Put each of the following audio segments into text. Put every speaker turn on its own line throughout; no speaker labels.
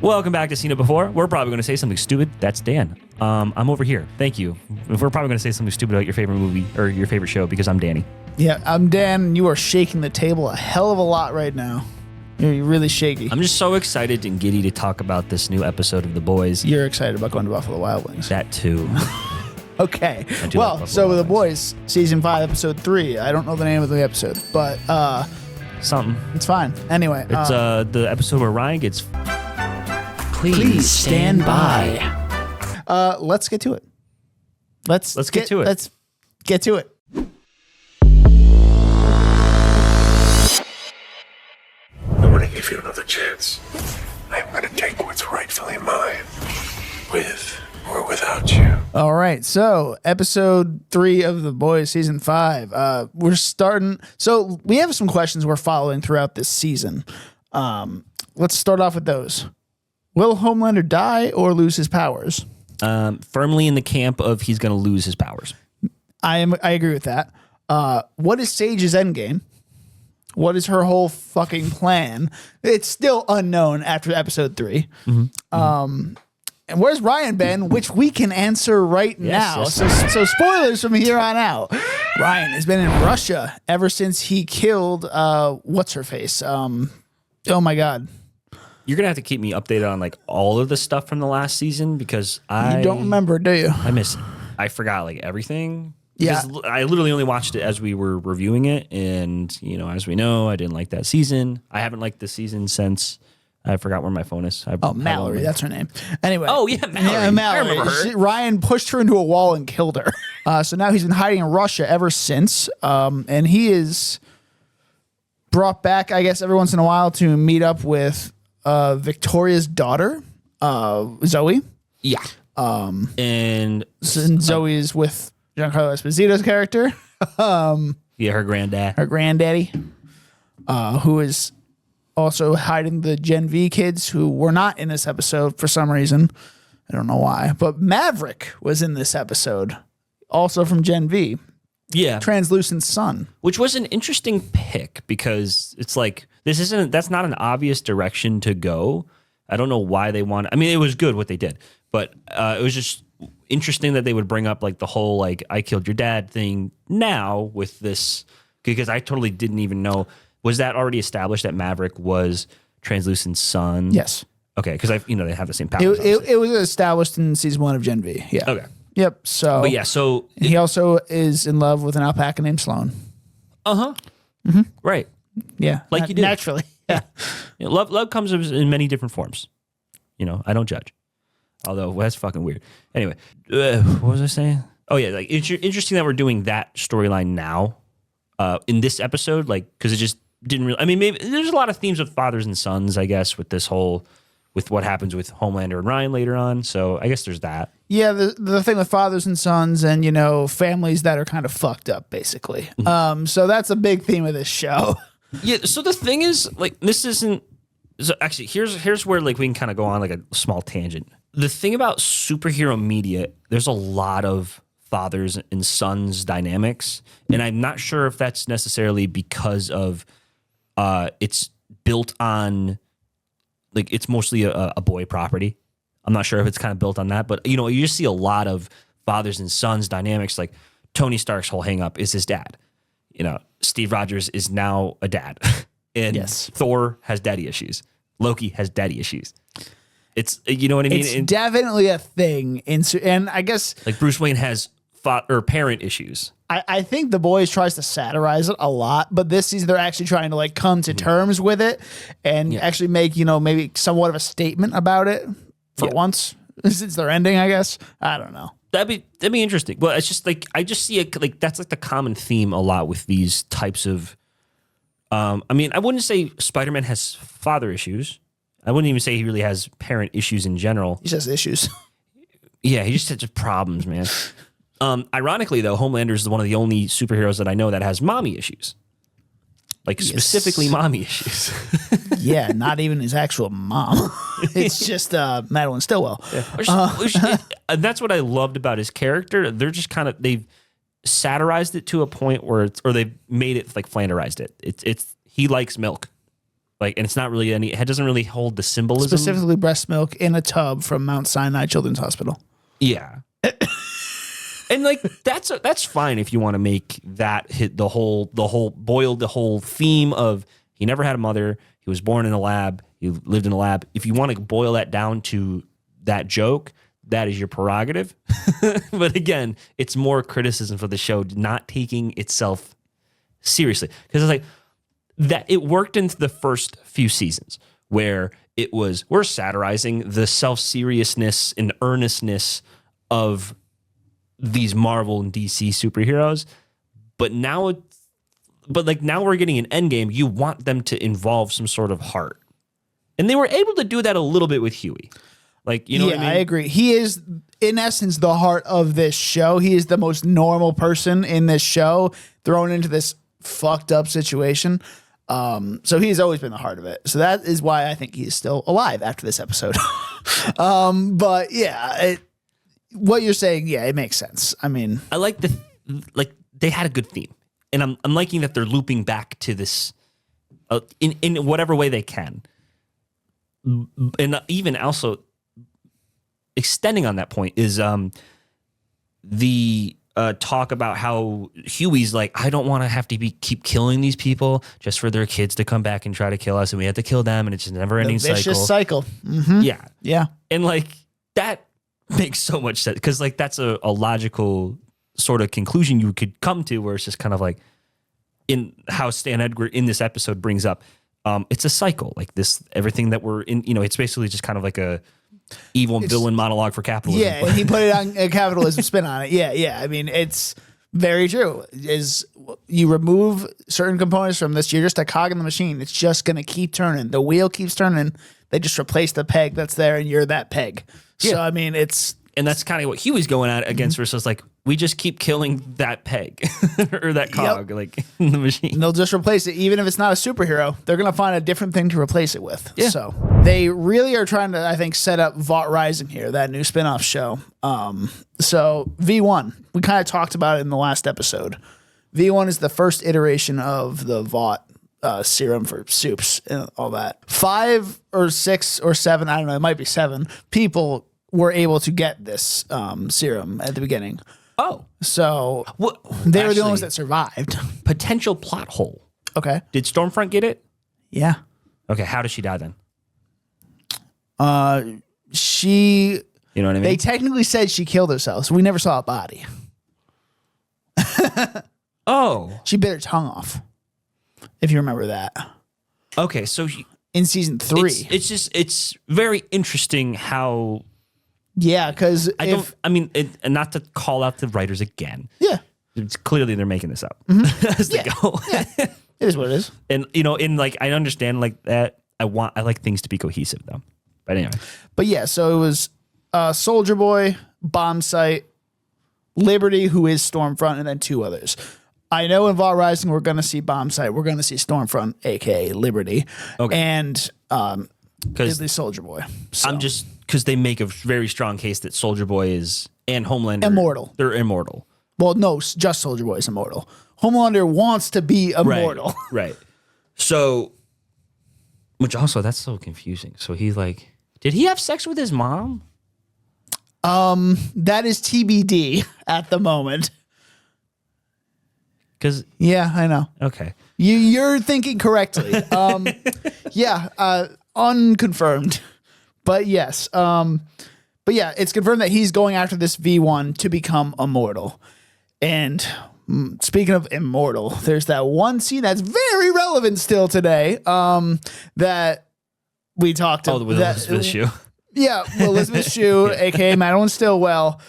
Welcome back to Seen It Before. We're probably going to say something stupid. That's Dan. I'm over here. Thank you. We're probably going to say something stupid about your favorite movie or your favorite show because I'm Danny.
Yeah, I'm Dan, and you are shaking the table a hell of a lot right now. You're really shaky.
I'm just so excited and giddy to talk about this new episode of The Boys.
You're excited about going to Buffalo Wild Wings.
That too.
Okay.
Well,
like so The Boys, Season 5, Episode 3. I don't know the name of the episode, but
Something.
it's fine. Anyway.
It's the episode where Ryan gets...
Please stand by. Let's get to it. Let's get to it. Let's get to it.
I'm going to give you another chance. I'm going to take what's rightfully mine, with or without you.
All right. So, Episode 3 of The Boys, Season 5. We're starting. So, we have some questions we're following throughout this season. Let's start off with those. Will Homelander die or lose his powers?
Firmly in the camp of he's going to lose his powers.
I agree with that. What is Sage's endgame? What is her whole fucking plan? It's still unknown after episode 3. And where's Ryan been? Which we can answer right now.
Yes.
So spoilers from here on out. Ryan has been in Russia ever since he killed what's her face? Oh my god.
You're going to have to keep me updated on like all of the stuff from the last season because
You don't remember, do you?
I forgot like everything.
Yeah.
Because I literally only watched it as we were reviewing it. And, you know, as we know, I didn't like that season. I haven't liked the season since I forgot where my phone is.
Mallory, that's her name. Anyway.
Oh, yeah, Mallory.
Yeah, Mallory.
I remember her.
Ryan pushed her into a wall and killed her. So now he's been hiding in Russia ever since. And he is brought back, I guess, every once in a while to meet up with Victoria's daughter, Zoe.
Yeah. And
Zoe is with Giancarlo Esposito's character.
yeah, her granddad.
Her granddaddy, who is also hiding the Gen V kids who were not in this episode for some reason. I don't know why. But Maverick was in this episode, also from Gen V.
Yeah.
Translucent Sun.
Which was an interesting pick because it's like, that's not an obvious direction to go. I don't know why they want. I mean, it was good what they did, but it was just interesting that they would bring up like the whole like I killed your dad thing now with this, because I totally didn't even know. Was that already established that Maverick was Translucent Sun?
Yes.
Okay, because they have the same powers.
It was established in season 1 of Gen V. Yeah.
Okay.
Yep. So.
But yeah, so
he also is in love with an alpaca named Sloan.
Right.
Yeah.
Like you do.
Naturally. Yeah.
You know, love comes in many different forms. You know, I don't judge. Although that's fucking weird. Anyway, what was I saying? Oh yeah, like it's interesting that we're doing that storyline now, in this episode, like because it just didn't really. I mean, maybe there's a lot of themes with fathers and sons, I guess, with this whole, with what happens with Homelander and Ryan later on. So I guess there's that. Yeah,
the thing with fathers and sons, and families that are kind of fucked up, basically. So that's a big theme of this show.
Yeah. So the thing is, like, this isn't. So actually, here's where like we can kind of go on like a small tangent. The thing about superhero media, there's a lot of fathers and sons dynamics, and I'm not sure if that's necessarily because of it's built on, like, it's mostly a boy property. I'm not sure if it's kind of built on that, but you just see a lot of fathers and sons dynamics. Like Tony Stark's whole hang up is his dad. Steve Rogers is now a dad, and
yes.
Thor has daddy issues. Loki has daddy issues. It's, you know what I mean?
It's definitely a thing. And I guess
like Bruce Wayne has parent issues.
I think The Boys tries to satirize it a lot, but this season they're actually trying to like come to terms with it and actually make, maybe somewhat of a statement about it for once. Since they're ending, I guess. I don't know.
That'd be interesting. Well, it's just like I just see it like that's like the common theme a lot with these types of. I mean, I wouldn't say Spider-Man has father issues. I wouldn't even say he really has parent issues in general.
He just has issues.
Yeah, he just has problems, man. Ironically, though, Homelander is one of the only superheroes that I know that has mommy issues. Like specifically mommy issues.
Yeah, not even his actual mom. It's just Madeline Stillwell.
Yeah. That's what I loved about his character. They're just kind of, they've satirized it to a point where they've made it like flanderized it. It's he likes milk. Like, and it's not really it doesn't really hold the symbolism.
Specifically breast milk in a tub from Mount Sinai Children's Hospital.
Yeah. And like that's fine if you want to make that hit the whole theme of he never had a mother, he was born in a lab, he lived in a lab. If you want to boil that down to that joke, that is your prerogative. But again, it's more criticism for the show not taking itself seriously. Because it's like that it worked into the first few seasons where it was we're satirizing the self-seriousness and earnestness of these Marvel and DC superheroes. But now we're getting an Endgame. You want them to involve some sort of heart. And they were able to do that a little bit with Huey. Like, you know what I mean?
I agree. He is, in essence, the heart of this show. He is the most normal person in this show thrown into this fucked up situation. So he's always been the heart of it. So that is why I think he's still alive after this episode. But yeah, what you're saying, yeah, it makes sense. I mean,
I like they had a good theme, and I'm liking that they're looping back to this in whatever way they can, and even also extending on that point is the talk about how Huey's like, I don't want to have to keep killing these people just for their kids to come back and try to kill us, and we have to kill them, and it's just a never-ending cycle.
Vicious cycle. Mm-hmm.
Yeah,
yeah,
and like that makes so much sense because like that's a logical sort of conclusion you could come to, where it's just kind of like in how Stan Edgar in this episode brings up, it's a cycle like this. Everything that we're in, it's basically just kind of like a evil villain monologue for capitalism.
Yeah, and he put it on a capitalism spin on it. Yeah. I mean, it's very true. Is you remove certain components from this, you're just a cog in the machine. It's just going to keep turning. The wheel keeps turning. They just replace the peg that's there, and you're that peg. Yeah. So, I mean,
and that's kind of what Huey's going at against, versus like, we just keep killing that peg or that cog, like in the machine.
And they'll just replace it. Even if it's not a superhero, they're going to find a different thing to replace it with.
Yeah.
So they really are trying to, I think, set up Vought Rising here, that new spinoff show. So V1, we kind of talked about it in the last episode. V1 is the first iteration of the Vought serum for soups and all that. 5 or 6 or 7, I don't know, it might be 7 people were able to get this serum at the beginning.
Oh.
So they were the only ones that survived.
Potential plot hole.
Okay.
Did Stormfront get it?
Yeah.
Okay, how does she die then?
She...
You know what I mean?
They technically said she killed herself, so we never saw a body.
Oh.
She bit her tongue off, if you remember that.
Okay, so...
in season 3.
It's very interesting how...
Yeah, because
and not to call out the writers again.
Yeah.
It's clearly they're making this up as they go.
Yeah. It is what it is.
And I understand like that. I like things to be cohesive though. But anyway.
But yeah, so it was Soldier Boy, Bomb Sight, Liberty, who is Stormfront, and then 2 others. I know in Vought Rising we're gonna see Bomb Sight, we're gonna see Stormfront, aka Liberty. Okay. And the Soldier Boy. So.
I'm just because they make a very strong case that Soldier Boy and Homelander
immortal.
They're immortal.
Well, no, just Soldier Boy is immortal. Homelander wants to be immortal.
Right. So, which also that's so confusing. So he's like, did he have sex with his mom?
That is TBD at the moment.
Because
yeah, I know.
Okay,
you're thinking correctly. Yeah, unconfirmed, but yes. But yeah, it's confirmed that he's going after this V1 to become immortal. And speaking of immortal, there's that one scene that's very relevant still today. That we talked about.
Oh, with Elizabeth Shue.
Yeah, Elizabeth Shue, aka Madeline Stillwell.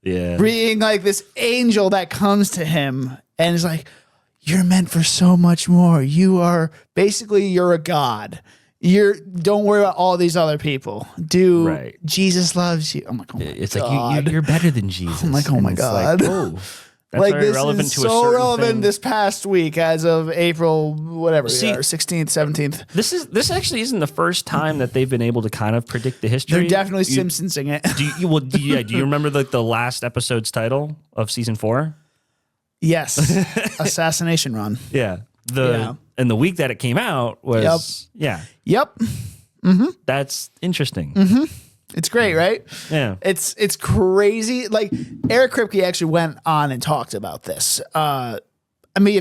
Yeah,
being like this angel that comes to him and is like, "You're meant for so much more. You're a god. Don't worry about all these other people.
Right.
Jesus loves you." I'm like, oh my
it's
God.
like you're better than Jesus.
I'm like, oh my God.
Like, oh, that's
like
very
this
relevant
is
to a
so
certain
relevant
thing.
this past week as of April, whatever,
See,
16th, 17th.
This actually isn't the first time that they've been able to kind of predict the history.
They're definitely Simpsonsing it.
Do you remember the last episode's title of season 4?
Yes, Assassination Run.
Yeah. and the week that it came out was
Yep.
That's interesting.
It's great, right?
Yeah.
It's crazy. Like Eric Kripke actually went on and talked about this. A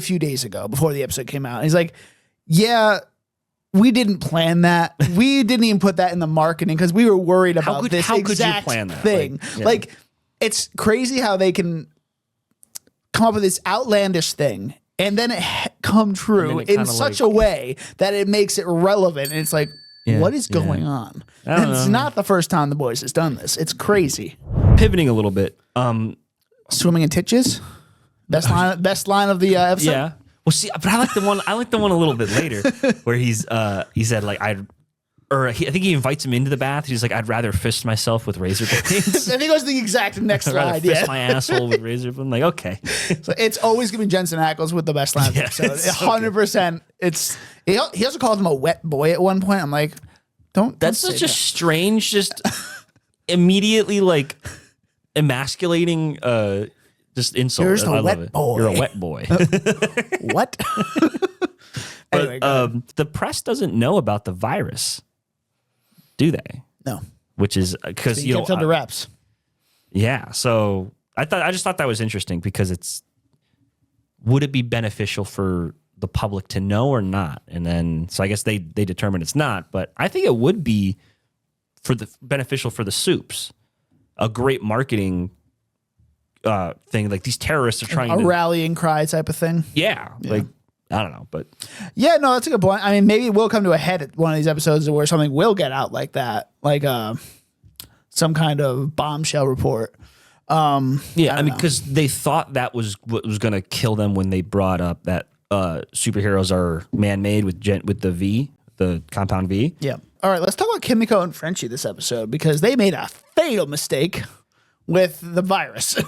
few days ago before the episode came out. And he's like, yeah, we didn't plan that. We didn't even put that in the marketing because we were worried about this exact thing. Like, it's crazy how they can come up with this outlandish thing and then it come true in such a way that it makes it relevant. And it's like, what is going on? And it's not the first time The Boys has done this. It's crazy.
Pivoting a little bit.
Swimming in titches? Best line of the episode?
Yeah. Well, see, but I like the one a little bit later where he said like I think he invites him into the bath. He's like, I'd rather fist myself with razor blades.
I think it was the exact next
I'd rather
slide.
fist my asshole with razor blades. I'm like, okay.
So it's always going to be Jensen Ackles with the best line of the episode. 100%. He also called him a wet boy at one point. I'm like,
That's such a strange, just immediately like emasculating just insult.
You're just a wet boy.
You're a wet boy.
What?
But the press doesn't know about the virus, do they?
No.
Which is because
kept under wraps.
Yeah. So I just thought that was interesting because would it be beneficial for the public to know or not? And then so I guess they determined it's not, but I think it would be beneficial for the soups. A great marketing thing, like these terrorists are trying
a rallying cry type of thing.
Yeah, like I don't know, but
yeah, no, that's a good point. I mean, maybe it will come to a head at one of these episodes where something will get out like that, like some kind of bombshell report.
I mean, because they thought that was what was going to kill them when they brought up that superheroes are man-made with the V, the compound V.
Yeah. All right, let's talk about Kimiko and Frenchie this episode because they made a fatal mistake with the virus.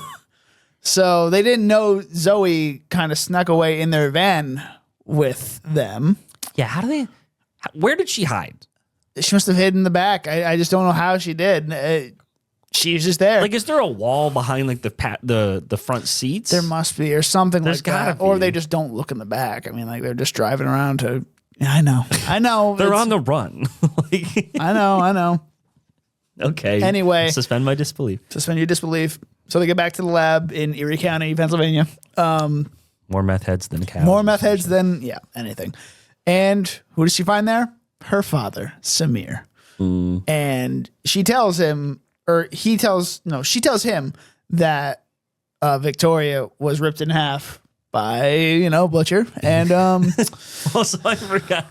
So they didn't know Zoe kind of snuck away in their van with them.
Yeah, where did she hide?
She must have hid in the back. I just don't know how she did. She's just there.
Like, is there a wall behind like the front seats?
There must be, or something
There's
like that.
gotta be.
Or they just don't look in the back. I mean, like they're just driving around to. Yeah, I know.
They're on the run.
I know.
Okay.
Anyway,
suspend my disbelief.
Suspend your disbelief. So they get back to the lab in Erie County, Pennsylvania.
More meth heads than cows.
More meth heads than anything. And who does she find there? Her father, Samir. And she tells him, she tells him that Victoria was ripped in half by, Butcher. And
also, I forgot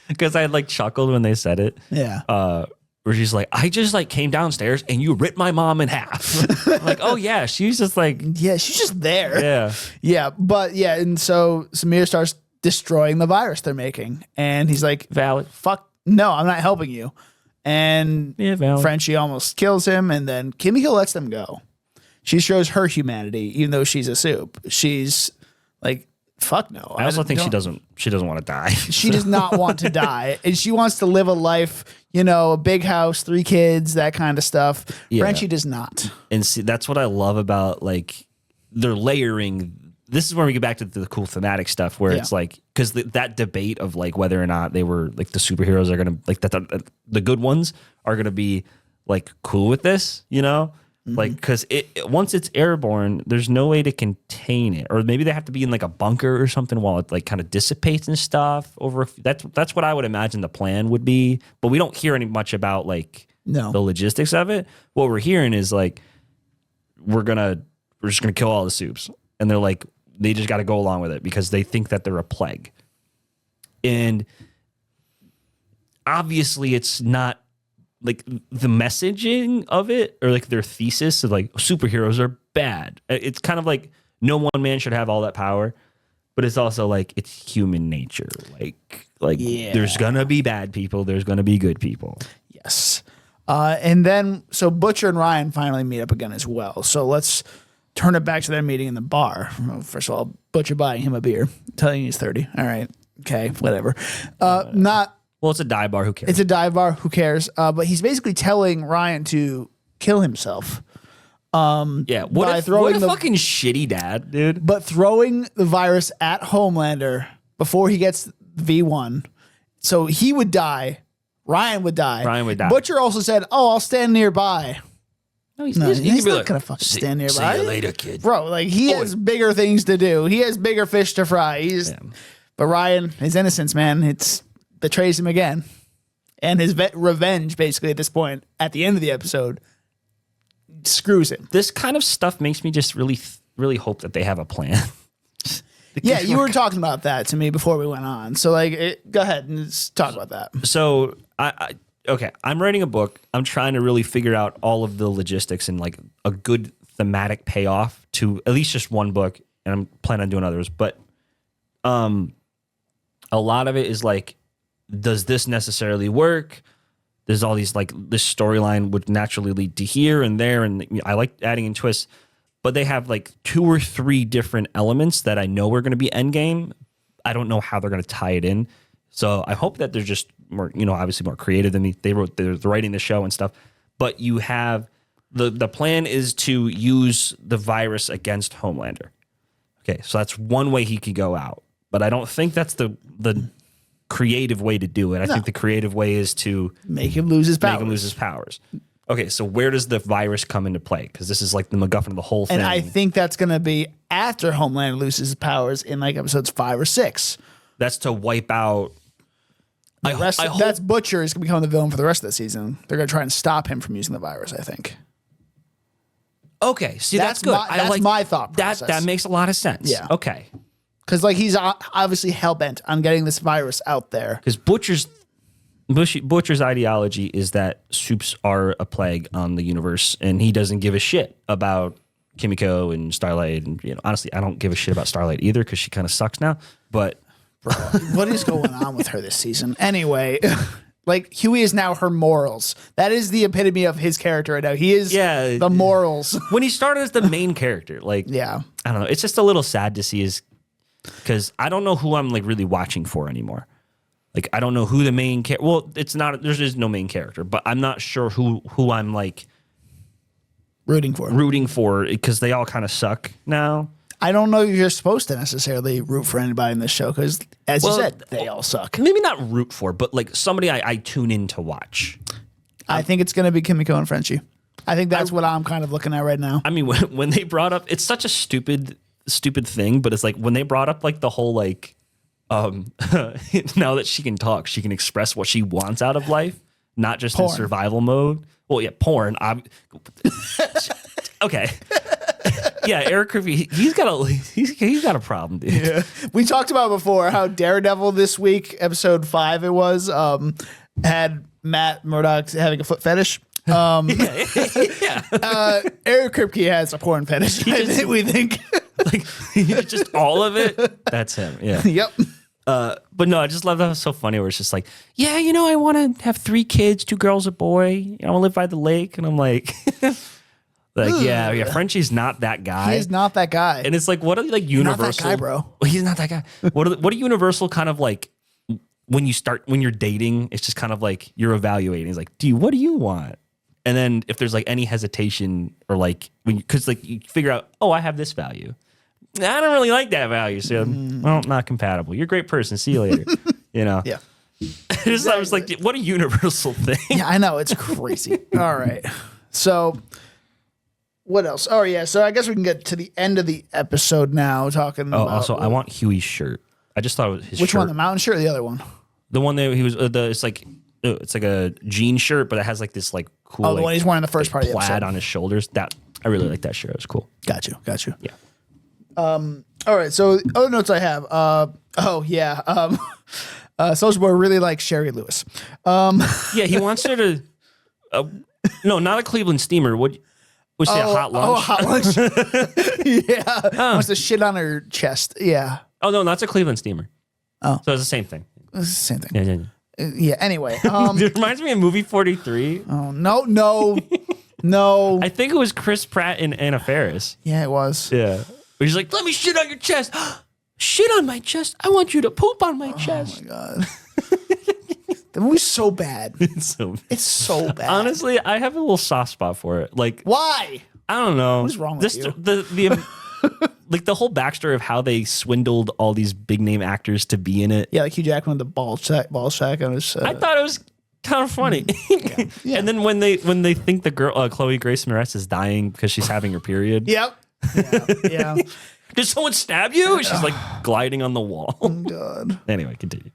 because I had like chuckled when they said it.
Yeah.
Where she's like, I just like came downstairs and you ripped my mom in half. I'm like, oh yeah, she's just like,
yeah, she's just there.
Yeah.
Yeah. But yeah. And so Samir starts destroying the virus they're making. And he's like,
valid.
Fuck, no, I'm not helping you. And
valid.
Frenchie almost kills him. And then Kimiko lets them go. She shows her humanity, even though she's a soup. She's like, fuck no.
I also think she doesn't want to die.
She does not want to die. And she wants to live a life, a big house, 3 kids, that kind of stuff.
Yeah.
Frenchie does not.
And see, that's what I love about like they're layering. This is where we get back to the cool thematic stuff where it's like, because that debate of like whether or not they were like the superheroes are going to like the good ones are going to be like cool with this, Like, because once it's airborne, there's no way to contain it, or maybe they have to be in like a bunker or something while it like kind of dissipates and stuff. That's what I would imagine the plan would be, but we don't hear any much about like the logistics of it. What we're hearing is like we're just gonna kill all the soups, and they're like they just got to go along with it because they think that they're a plague, and obviously it's not. Like the messaging of it or like their thesis of like superheroes are bad. It's kind of like no one man should have all that power, but it's also like it's human nature. Like there's gonna be bad people. There's gonna be good people.
Yes. And then so Butcher and Ryan finally meet up again as well. So let's turn it back to their meeting in the bar. First of all, Butcher buying him a beer, telling he's 30. All right. Okay. Whatever.
Well, it's a dive bar. Who cares?
It's a dive bar. Who cares? But he's basically telling Ryan to kill himself.
Yeah. What a fucking shitty dad, dude.
But throwing the virus at Homelander before he gets V1. So he would die. Ryan would die.
Ryan would die.
Butcher also said, "Oh, I'll stand nearby."
No,
He's not gonna fucking stand nearby.
See you later, kid.
Bro, like he has bigger things to do. He has bigger fish to fry. But Ryan, his innocence, man, it betrays him again. And his revenge, basically, at this point, at the end of the episode, screws him.
This kind of stuff makes me just really, really hope that they have a plan.
Yeah, you were talking about that to me before we went on. So, like, go ahead and let's talk about that.
So, okay, I'm writing a book. I'm trying to really figure out all of the logistics and like a good thematic payoff to at least just one book, and I'm planning on doing others. But a lot of it is like, does this necessarily work? There's all these like this storyline would naturally lead to here and there, and I like adding in twists. But they have like 2 or 3 different elements that I know are going to be endgame. I don't know how they're going to tie it in. So I hope that they're just more, obviously more creative than me. They're writing the show and stuff. But you have the plan is to use the virus against Homelander. Okay, so that's one way he could go out. But I don't think that's the creative way to do it. I think the creative way is to
make him lose his powers.
Okay, so where does the virus come into play? Because this is like the MacGuffin of the whole thing.
And I think that's going to be after Homelander loses his powers in like episodes 5 or 6.
That's to wipe out.
That's Butcher is going to become the villain for the rest of the season. They're going to try and stop him from using the virus, I think.
Okay, see, that's good.
That's my thought process.
That makes a lot of sense.
Yeah.
Okay.
Because like he's obviously hell-bent on getting this virus out there.
Because Butcher's ideology is that soups are a plague on the universe, and he doesn't give a shit about Kimiko and Starlight. And honestly, I don't give a shit about Starlight either because she kind of sucks now. But
bro, what is going on with her this season? Anyway, like Huey is now her morals. That is the epitome of his character right now. He is the morals.
When he started as the main character, like I don't know, it's just a little sad to see because I don't know who I'm like really watching for anymore. Like, I don't know who the main character... Well, it's not... There is no main character, but I'm not sure who I'm, like...
Rooting for,
because they all kind of suck now.
I don't know if you're supposed to necessarily root for anybody in this show, because, as you said, they all suck.
Maybe not root for, but, like, somebody I tune in to watch.
I think it's going to be Kimiko and Frenchie. I think that's what I'm kind of looking at right now.
I mean, when they brought up... It's such a stupid thing, but it's like, when they brought up, like, the whole, like... now that she can talk, she can express what she wants out of life, not just in survival mode. Well, yeah, porn. Okay. Yeah, Eric Kirby, he's got a problem, dude. Yeah.
We talked about before how Daredevil this week, episode 5 it was, had Matt Murdock having a foot fetish. Eric Kripke has a porn fetish. We think
like just all of it. That's him. Yeah.
Yep.
But no, I just love that. It was so funny. Where it's just like, yeah, I want to have 3 kids, 2 girls, a boy. I want to live by the lake, and I'm like, yeah. Frenchie's not that guy.
He is not that guy.
And it's like, what are like Universal?
Not that guy, bro.
Well, he's not that guy. What are Universal kind of like? When you're dating, it's just kind of like you're evaluating. It's like, what do you want? And then if there's like any hesitation or like because like you figure out, oh, I have this value. I don't really like that value, so well, not compatible. You're a great person. See you later.
Yeah.
I was like, what a universal thing.
Yeah, I know, it's crazy. All right, so what else? Oh yeah, so I guess we can get to the end of the episode now. Talking.
Oh, also, I want Huey's shirt. I just thought it was his.
Which
shirt.
one? The mountain shirt or the other one?
The one that he was. It's like a jean shirt, but it has like this like cool.
Oh, the one he's wearing the first part of the episode.
Plaid on his shoulders. That I really like that shirt. It was cool.
Got you.
Yeah.
All right. So other notes I have. Soulja Boy really likes Sherry Lewis.
Yeah, he wants her to. No, not a Cleveland steamer. What? Was it a hot lunch?
Oh, a hot lunch. Yeah. Wants to shit on her chest. Yeah.
Oh no, that's a Cleveland steamer.
Oh,
so it's the same thing.
It's the same thing.
Yeah.
Yeah. Anyway,
it reminds me of movie 43.
Oh no.
I think it was Chris Pratt and Anna Faris.
Yeah, it was.
Yeah. He's like, let me shit on your chest. Shit on my chest. I want you to poop on my chest.
Oh my god. The movie's so bad. It's so bad.
Honestly, I have a little soft spot for it. Like,
why?
I don't know.
What's wrong with you?
like the whole backstory of how they swindled all these big name actors to be in it.
Yeah, like Hugh Jackman with the ball sack on his.
I thought it was kind of funny.
Yeah.
And then when they think the girl Chloe Grace Moretz is dying because she's having her period.
Yep. Yeah.
Did someone stab you? She's like gliding on the wall.
God.
Anyway, continue.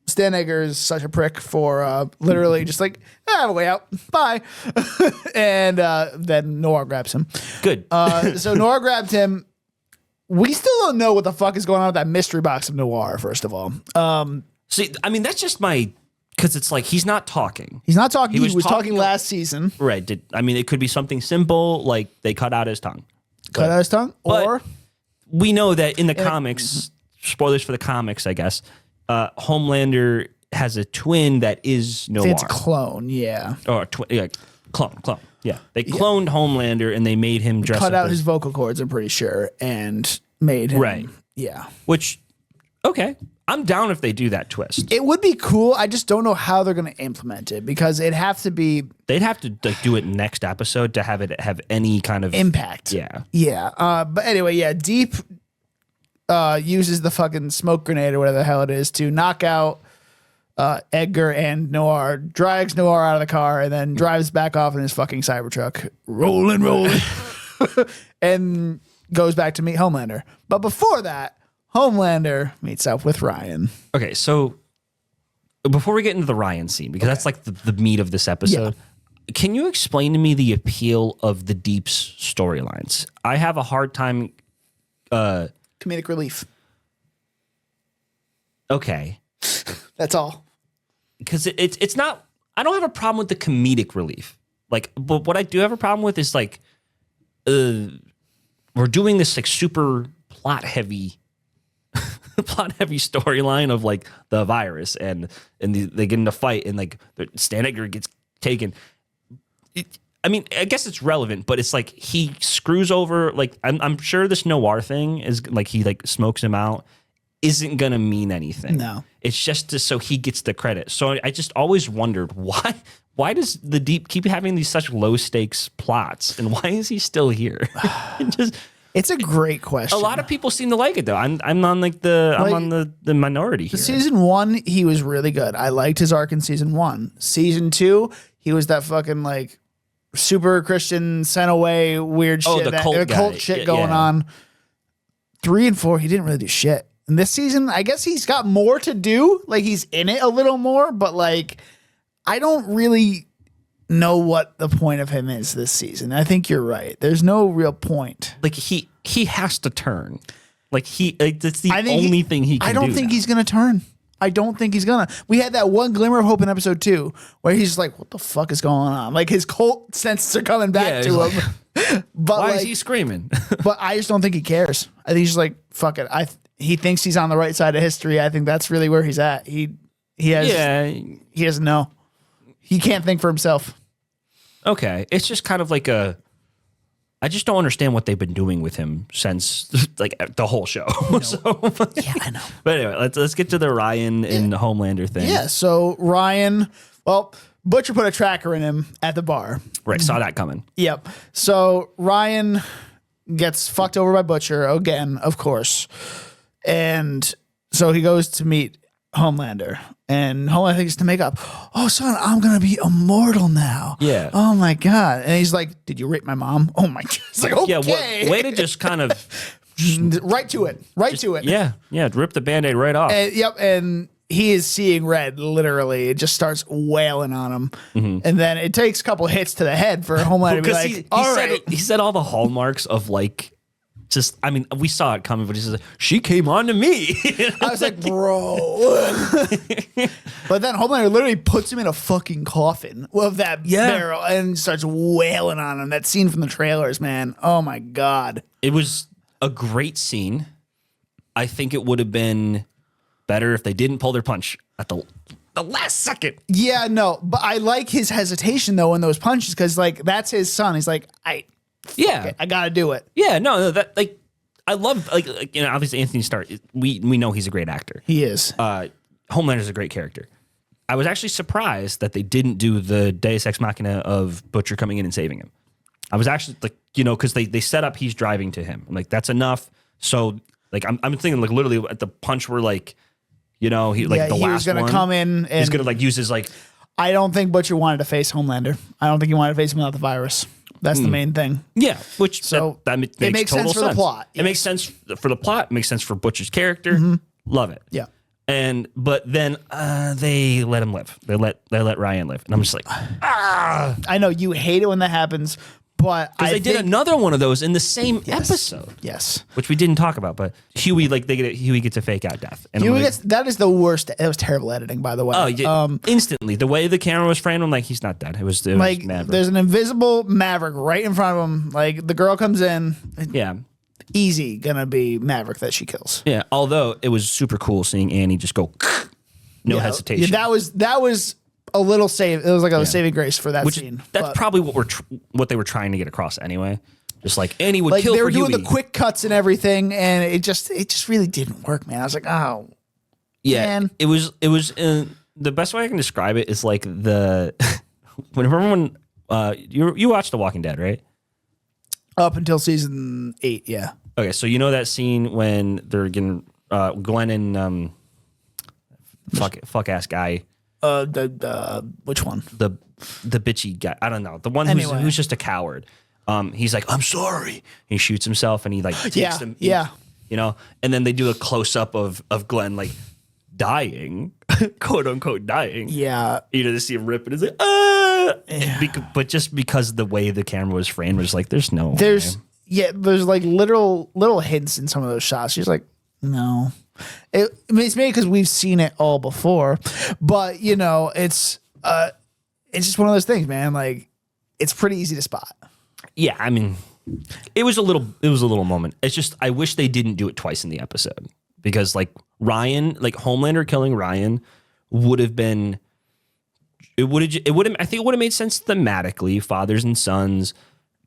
Stan Egger is such a prick for literally just like, I have a way out. Bye. And then Noir grabs him.
Good.
So Noir grabbed him. We still don't know what the fuck is going on with that mystery box of Noir, first of all.
See, I mean, that's just because it's like he's not talking.
He's not talking. He was talking
talking
last season.
Right. It could be something simple, like they cut out his tongue.
Cut out his tongue? Or
we know that in the comics, spoilers for the comics, I guess, Homelander has a twin that is Noir.
it's a clone, yeah.
Or clone. Yeah. They cloned Homelander and they made him dress
Cut
up
out
as-
his vocal cords, I'm pretty sure, and made him.
Right.
Yeah.
Which, okay. I'm down if they do that twist.
It would be cool. I just don't know how they're going to implement it because it'd have to be
They'd have to like do it next episode to have it have any kind of
impact.
Yeah.
Yeah. But anyway, yeah, Deep uses the fucking smoke grenade or whatever the hell it is to knock out Edgar and Noir, drags Noir out of the car, and then drives back off in his fucking Cybertruck, rolling, and goes back to meet Homelander. But before that, Homelander meets up with Ryan.
Okay, so before we get into the Ryan scene, because that's like the meat of this episode, can you explain to me the appeal of the Deep's storylines? I have a hard time.
Comedic relief.
Okay,
That's all.
because it's not. I don't have a problem with the comedic relief. Like, but what I do have a problem with is like, we're doing this like super plot heavy storyline of like the virus and they get in a fight and like Stan Edgar gets taken. I mean, I guess it's relevant, but it's like he screws over. Like I'm sure this Noir thing is like he like smokes him out isn't gonna mean anything.
No,
it's just so he gets the credit. So I just always wondered why does the Deep keep having these such low stakes plots and why is he still here?
it's a great question.
A lot of people seem to like it though. I'm on like I'm on the minority here.
Season 1, he was really good. I liked his arc in season 1. Season 2, he was that fucking like super Christian sent away weird shit.
The cult guy.
Shit going on. 3 and 4, he didn't really do shit. And this season, I guess he's got more to do. Like he's in it a little more, but like I don't really know what the point of him is this season. I think you're right. There's no real point.
Like he has to turn. Like that's the only thing he can do.
I don't think
now.
he's gonna turn. I don't think he's gonna. We had that one glimmer of hope in episode 2 where he's just like, what the fuck is going on? Like his cult senses are coming back to him. But
why
like,
is he screaming?
but I just don't think he cares. I think he's just like, fuck it. He thinks he's on the right side of history. I think that's really where he's at. He doesn't know. He can't think for himself.
Okay. It's just kind of like I just don't understand what they've been doing with him since like the whole show.
Yeah, I know.
But anyway, let's get to the Ryan and Homelander thing.
Yeah, so Ryan, well, Butcher put a tracker in him at the bar.
Right. Saw that coming.
Yep. So Ryan gets fucked over by Butcher again, of course. And so he goes to meet Homelander. And Homelander thinks to make up, oh, son, I'm going to be immortal now.
Yeah.
Oh, my God. And he's like, did you rape my mom? Oh, my God. It's like, okay.
Yeah. Way to just kind of.
Right to it. To it.
Yeah. Yeah. Rip the Band-Aid right off.
And, yep. And he is seeing red, literally. It just starts wailing on him. Mm-hmm. And then it takes a couple hits to the head for Homelander to be like,
he said all the hallmarks of like, just, I mean, we saw it coming, but he says, she came on to me.
I was like, bro. But then Homelander literally puts him in a fucking coffin of that barrel and starts wailing on him. That scene from the trailers, man. Oh, my God.
It was a great scene. I think it would have been better if they didn't pull their punch at the last second.
Yeah, no. But I like his hesitation, though, in those punches because, like, that's his son. He's like, I got to do it.
Yeah, no, that, like, I love, like you know, obviously Anthony Starr, we know he's a great actor.
He is.
Homelander's a great character. I was actually surprised that they didn't do the Deus Ex Machina of Butcher coming in and saving him. I was actually like, because they set up he's driving to him. I'm like, that's enough. So like I'm thinking like literally at the punch where like, he like the last one.
He was gonna come in and
he's gonna like use his like.
I don't think Butcher wanted to face Homelander. I don't think he wanted to face him without the virus. That's the main thing.
Yeah, which
so
that makes
it makes
total
sense for the plot.
It makes sense for the plot. It makes sense for Butcher's character. Love it.
Yeah.
But then they let him live. They let Ryan live, and I'm just like,
I know you hate it when that happens, but
they did another one of those in the same episode.
Yes,
which we didn't talk about, but Huey Huey gets a fake out death. And
that is the worst. That was terrible editing, by the way.
Oh, yeah, instantly the way the camera was framed, I'm like, he's not dead. It was
like
Maverick.
There's an invisible Maverick right in front of him. Like the girl comes in.
Yeah.
Easy gonna be Maverick that she kills.
Yeah, although it was super cool seeing Annie just go no hesitation.
Yeah, that was a little save. It was like a saving grace for that scene.
That's probably what they were trying to get across anyway. Just like Annie would
like
kill
they were
for
doing
Huey.
the quick cuts and everything, and it just really didn't work, man. I was like, oh,
yeah,
man.
it was the best way I can describe it is like the when you watched The Walking Dead, right?
Up until season 8, yeah.
Okay, so you know that scene when they're getting Glenn and fuck ass guy.
Which one?
The bitchy guy. I don't know. The one who's just a coward. He's like, I'm sorry. He shoots himself and he like takes them.
Yeah.
And then they do a close up of Glenn like dying, quote unquote dying.
Yeah.
To see him rip and it's like, but just because the way the camera was framed was like, there's
there's like little hints in some of those shots. She's like, no. It's maybe because we've seen it all before, but it's just one of those things, man. Like it's pretty easy to spot.
Yeah, I mean, it was a little moment. It's just I wish they didn't do it twice in the episode because like Ryan, like Homelander killing Ryan would have been. I think it would have made sense thematically, fathers and sons,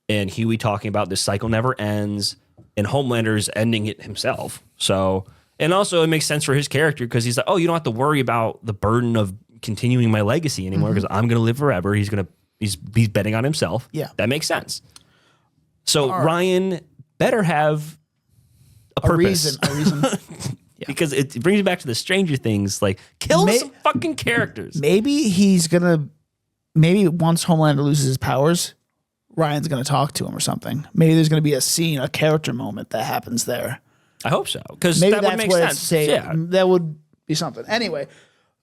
and Huey talking about this cycle never ends, and Homelander's ending it himself. So, and also it makes sense for his character because he's like, oh, you don't have to worry about the burden of continuing my legacy anymore because I'm going to live forever. He's betting on himself.
Yeah,
that makes sense. So Ryan better have a purpose,
a reason.
Yeah. Because it brings you back to the Stranger Things, like kill some fucking characters.
Maybe once Homelander loses his powers, Ryan's gonna talk to him or something. Maybe there's gonna be a scene, a character moment that happens there.
I hope so, because
maybe
that
that's
would make
what
sense.
Yeah, that would be something. Anyway,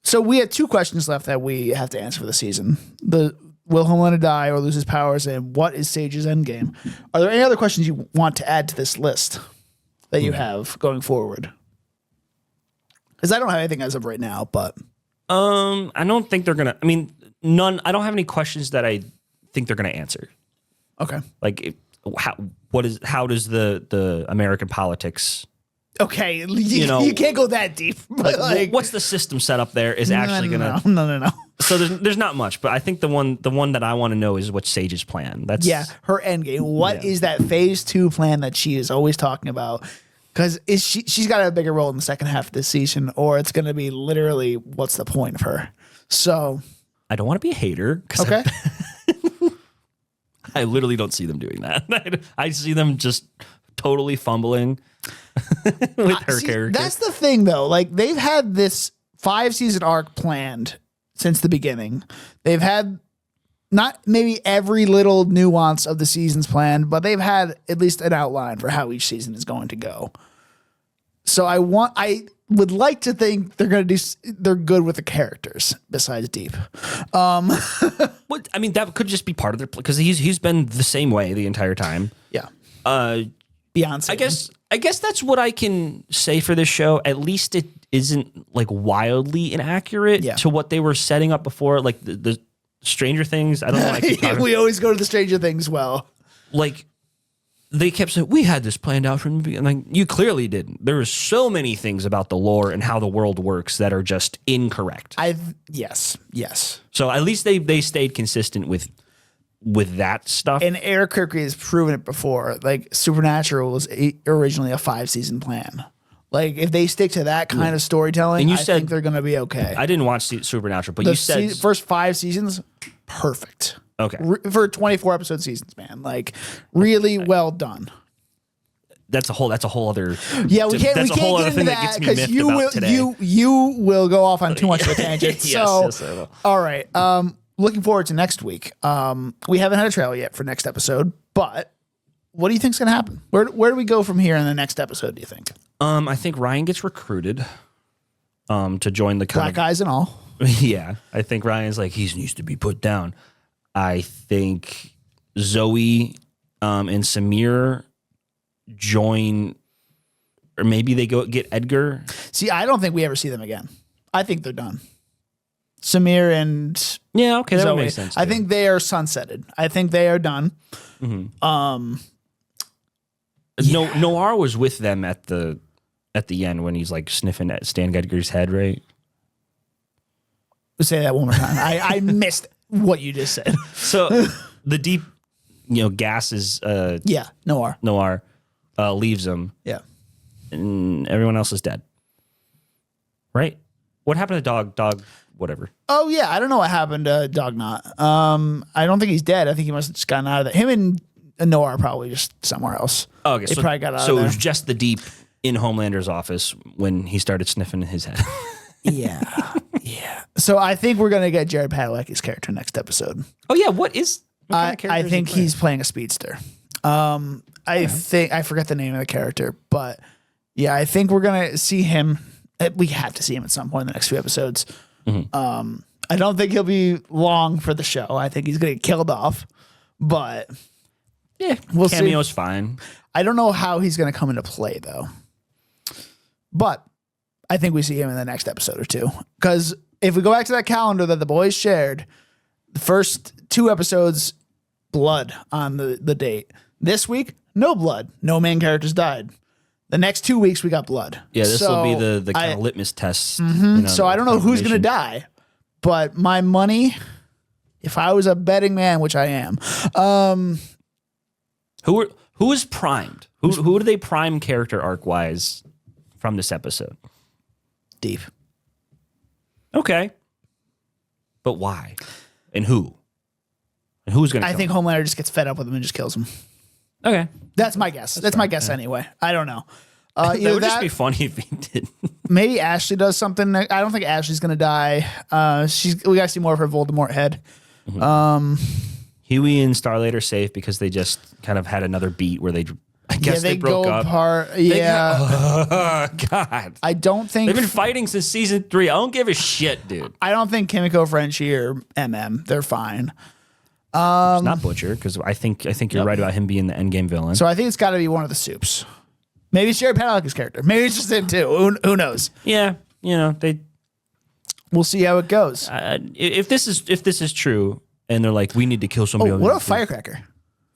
so we had 2 questions left that we have to answer for the season: will Homelander die or lose his powers, and what is Sage's endgame? Are there any other questions you want to add to this list that you have going forward? Because I don't have anything as of right now, but
I don't think they're gonna. I mean, none. I don't have any questions that I think they're gonna answer.
Okay.
Like, how does the American politics?
Okay, you can't go that deep. But like,
what's the system set up there? Is actually gonna
no.
So there's not much, but I think the one that I want to know is what's Sage's plan. That's
her endgame. What is that phase 2 plan that she is always talking about? Because she's got a bigger role in the second half of this season, or it's going to be literally what's the point of her? So
I don't want to be a hater.
Okay.
I literally don't see them doing that. I see them just totally fumbling with her character.
That's the thing, though. Like they've had this 5-season arc planned since the beginning. They've had not maybe every little nuance of the season's planned, but they've had at least an outline for how each season is going to go. So I would like to think they're good with the characters besides Deep.
What I mean, that could just be part of their because he's been the same way the entire time.
Yeah.
Beyonce. I guess that's what I can say for this show. At least it isn't like wildly inaccurate to what they were setting up before. Like the Stranger Things. I don't know. I keep talking.
We always go to the Stranger Things. Well,
like they kept saying we had this planned out from the beginning. Like, you clearly didn't. There are so many things about the lore and how the world works that are just incorrect.
Yes.
So at least they stayed consistent with that stuff.
And Eric Kirky has proven it before. Like Supernatural was originally a 5-season plan. Like if they stick to that kind of storytelling, I think they're going to be okay.
I didn't watch Supernatural, but you said
first 5 seasons, perfect.
Okay.
For 24 episode seasons, man. Like really well done.
That's a whole other.
Yeah, we can't
That's
get into that because you will go off on too much of a tangent.
Yes, I will.
All right. Looking forward to next week. We haven't had a trailer yet for next episode, but what do you think's going to happen? Where do we go from here in the next episode? Do you think?
I think Ryan gets recruited to join the
Black eyes and all.
Yeah, I think Ryan's like he needs to be put down. I think Zoe and Samir join, or maybe they go get Edgar.
See, I don't think we ever see them again. I think they're done. Samir and
that
Zoe.
would make sense.
I think they are sunsetted. I think they are done.
Noir was with them at the end when he's like sniffing at Stan Edgar's head, right?
Say that one more time. I missed what you just said.
So the deep, gas is Noir leaves him.
Yeah.
And everyone else is dead. Right? What happened to Dog, whatever.
Oh yeah, I don't know what happened to Dog Knot. I don't think he's dead. I think he must have just gotten out of that. Him and Noah are probably just somewhere else.
Oh, okay,
they probably got out
so
of there.
It was just the Deep in Homelander's office when he started sniffing his head.
Yeah. So I think we're gonna get Jared Padalecki's character next episode.
Oh yeah, what kind of character
I
is
think
he
he's playing a speedster. I think I forget the name of the character, but yeah, I think we're gonna see him. We have to see him at some point in the next few episodes. I don't think he'll be long for the show. I think he's gonna get killed off, but
yeah,
we'll see.
Cameo's fine.
I don't know how he's gonna come into play though, but I think we see him in the next episode or two. Because if we go back to that calendar that the boys shared, the first 2 episodes, blood on the date. This week, no blood. No main characters died. The next 2 weeks, we got blood.
Yeah, this will be the kind of litmus test.
So I don't know who's going to die. But my money, if I was a betting man, which I am.
Who is primed? Who do they prime character arc-wise from this episode?
Deep.
Okay. But why? And who? And who's going to
I think Homelander just gets fed up with him and just kills him.
Okay.
That's my guess. That's my guess anyway. I don't know.
That would just be funny if he did.
Maybe Ashley does something. I don't think Ashley's going to die. We got to see more of her Voldemort head.
Huey and Starlight are safe because they just kind of had another beat where I guess they broke
go
up.
apart. Yeah.
Oh, God.
I don't think
They've been fighting since season 3. I don't give a shit, dude.
I don't think Kimiko, Frenchie, or MM, they're fine.
It's not Butcher, because I think you're right about him being the endgame villain.
So I think it's got to be one of the soups. Maybe it's Jared Padalecki's character. Maybe it's just him too. Who knows?
Yeah,
We'll see how it goes.
If this is true, and they're like, we need to kill somebody.
What about Firecracker?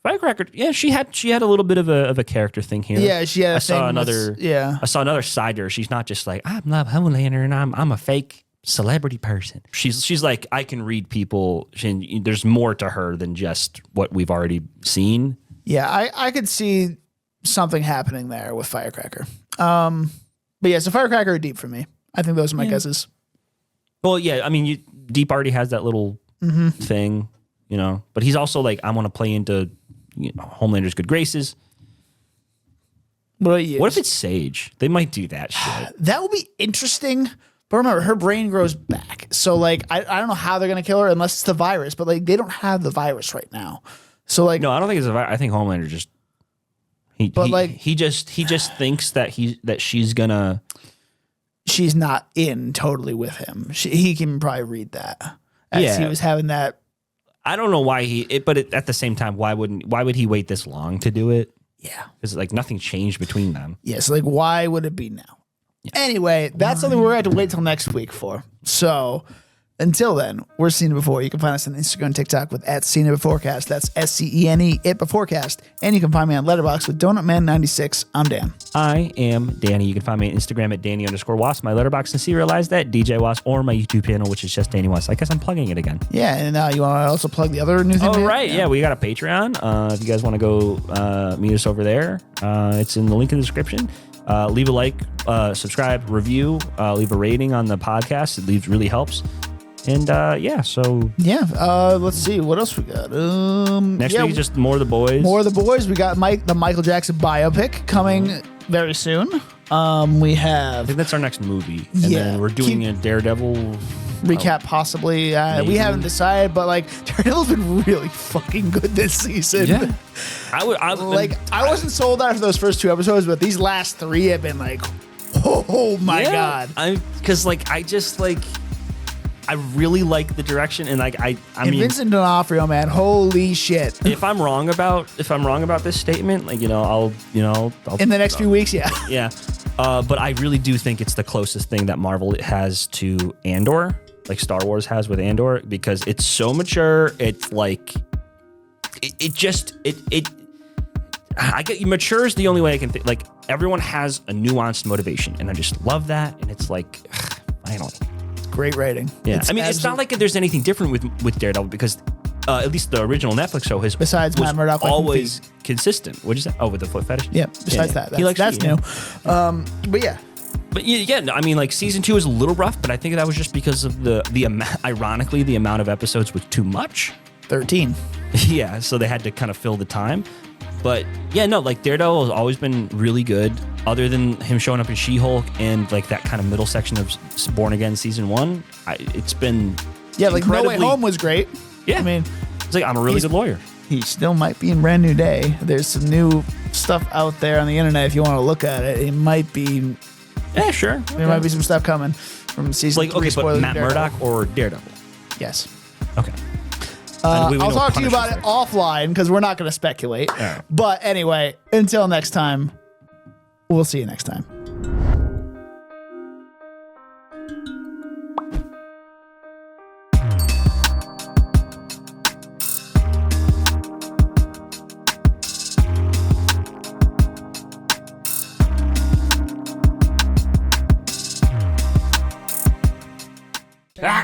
Firecracker, yeah, she had a little bit of a character thing here.
Yeah, she had.
I saw another side to her. She's not just like, I'm not Homelander and I'm a fake celebrity person. She's like, I can read people. There's more to her than just what we've already seen.
Yeah, I could see something happening there with Firecracker. But yeah, so Firecracker or Deep for me. I think those are my guesses.
Well, yeah, I mean, Deep already has that little thing, but he's also like, I want to play into Homelander's good graces.
What
if it's Sage? They might do that shit.
That would be interesting. But remember, her brain grows back. So, like, I don't know how they're going to kill her unless it's the virus. But, like, they don't have the virus right now. So, like...
No, I don't think it's a virus. I think Homelander just... He just thinks that she's going to...
She's not in totally with him. He can probably read that. As he was having that...
I don't know why but at the same time, why would he wait this long to do it?
Yeah.
Because, like, nothing changed between them.
Yeah, so, like, why would it be now? Yeah. Anyway, that's something we're going to have to wait till next week for. So, until then, we're Seen It Before. You can find us on Instagram and TikTok with @SeenItBeforecast. That's SCENE, It Beforecast. And you can find me on Letterboxd with DonutMan96. I'm Dan.
I am Danny. You can find me on Instagram at Danny_Wasp, my Letterboxd and Serialize That, DJ Wasp, or my YouTube channel, which is just Danny Wasp. I guess I'm plugging it again.
Yeah, and you want to also plug the other new thing?
Oh, right. Yeah, we got a Patreon. If you guys want to go meet us over there, it's in the link in the description. Leave a like, subscribe, review, leave a rating on the podcast. It really helps. And yeah, so
Yeah. Let's see what else we got.
next week just more of the boys.
More of the boys. We got the Michael Jackson biopic coming very soon. We
I
have
think that's our next movie, and
Yeah.
then we're doing a Daredevil.
recap possibly. We
Maybe.
haven't decided, but like Daredevil's been really fucking good this season.
Yeah, I
wasn't sold after those first 2 episodes, but these last 3 have been like, oh my god.
because I really like the direction, and like I
And
mean,
Vincent D'Onofrio, man, holy shit.
if I'm wrong about this statement, like I'll
In the next few weeks, yeah.
yeah. But I really do think it's the closest thing that Marvel has to Andor, like Star Wars has with Andor, because it's so mature. It's like I get mature is the only way I can think. Like everyone has a nuanced motivation, and I just love that. And it's like finally,
Great writing.
yeah. It's not like there's anything different with Daredevil because at least the original Netflix show has
Besides
was
Matt Murdock liking
always consistent. What'd you say? Oh, with the foot fetish.
Yeah, besides that.
He likes
That's
feet,
new.
yeah.
But yeah.
But yeah, no, I mean, like season 2 is a little rough, but I think that was just because of the amount. Ironically, the amount of episodes was too much.
13.
Yeah, so they had to kind of fill the time. But yeah, no, like Daredevil has always been really good. Other than him showing up in She-Hulk and like that kind of middle section of Born Again season 1, it's been
Like No Way Home was great.
Yeah,
I mean,
it's like I'm a really good lawyer.
he still might be in Brand New Day. There's some new stuff out there on the internet if you want to look at it. It might be.
Yeah, sure.
There might be some stuff coming from season 3.
Okay, but
spoilers
Matt
of Daredevil.
Murdock or Daredevil?
Yes.
Okay.
I'll talk to you about it offline because we're not going to speculate.
right.
But anyway, until next time, we'll see you next time.